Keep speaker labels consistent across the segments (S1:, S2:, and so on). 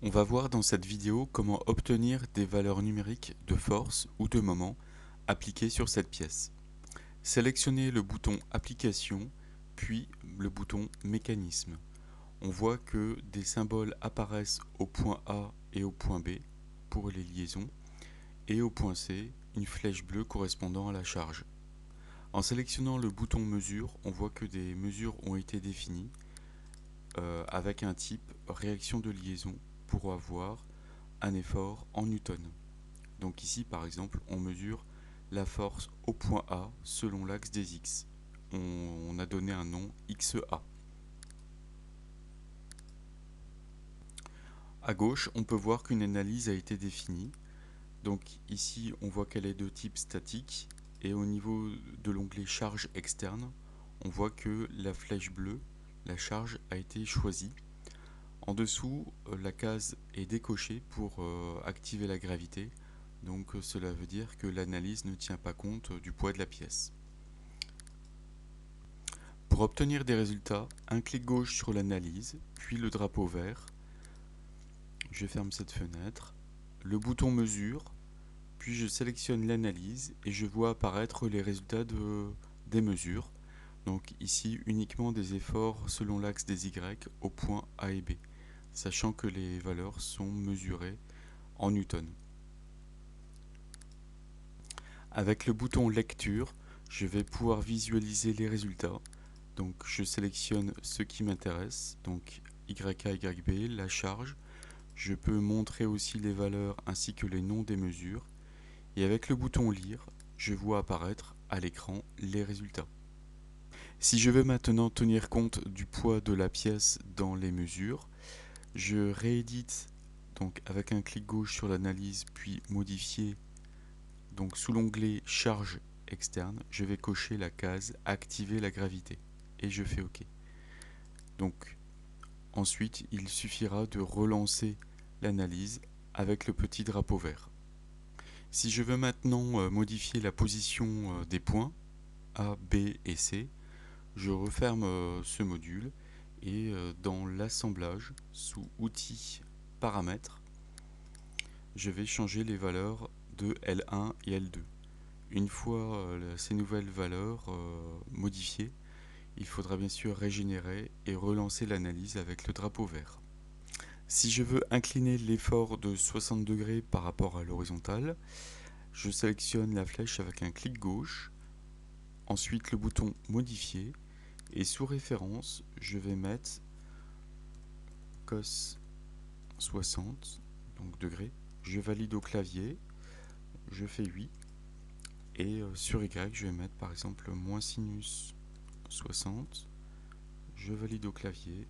S1: On va voir dans cette vidéo comment obtenir des valeurs numériques de force ou de moment appliquées sur cette pièce. Sélectionnez le bouton Application, puis le bouton Mécanisme. On voit que des symboles apparaissent au point A et au point B pour les liaisons, et au point C, une flèche bleue correspondant à la charge. En sélectionnant le bouton Mesure, on voit que des mesures ont été définies avec un type réaction de liaison pour avoir un effort en newton. Donc ici par exemple on mesure la force au point A selon l'axe des X. On a donné un nom XA. À gauche on peut voir qu'une analyse a été définie. Donc ici on voit qu'elle est de type statique et au niveau de l'onglet charge externe on voit que la flèche bleue, la charge a été choisie. En dessous, la case est décochée pour activer la gravité, donc cela veut dire que l'analyse ne tient pas compte du poids de la pièce. Pour obtenir des résultats, un clic gauche sur l'analyse, puis le drapeau vert. Je ferme cette fenêtre, le bouton mesure, puis je sélectionne l'analyse et je vois apparaître les résultats des mesures. Donc ici uniquement des efforts selon l'axe des Y au point A et B, sachant que les valeurs sont mesurées en newton. Avec le bouton lecture, je vais pouvoir visualiser les résultats. Donc je sélectionne ce qui m'intéresse, donc YA, YB, la charge. Je peux montrer aussi les valeurs ainsi que les noms des mesures. Et avec le bouton lire, je vois apparaître à l'écran les résultats. Si je veux maintenant tenir compte du poids de la pièce dans les mesures, je réédite donc avec un clic gauche sur l'analyse puis modifier. Donc sous l'onglet charge externe, je vais cocher la case activer la gravité et je fais OK. Donc ensuite, il suffira de relancer l'analyse avec le petit drapeau vert. Si je veux maintenant modifier la position des points A, B et C, je referme ce module et dans l'assemblage, sous outils paramètres, je vais changer les valeurs de L1 et L2. Une fois ces nouvelles valeurs modifiées, il faudra bien sûr régénérer et relancer l'analyse avec le drapeau vert. Si je veux incliner l'effort de 60 degrés par rapport à l'horizontale, je sélectionne la flèche avec un clic gauche, ensuite le bouton modifier et sous référence, je vais mettre cos 60 donc degrés. Je valide au clavier, je fais 8 et sur Y, je vais mettre par exemple moins sinus 60, je valide au clavier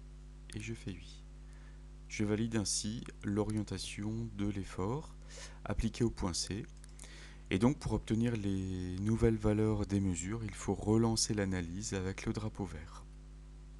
S1: et je fais 8. Je valide ainsi l'orientation de l'effort appliqué au point C. Et donc pour obtenir les nouvelles valeurs des mesures, il faut relancer l'analyse avec le drapeau vert.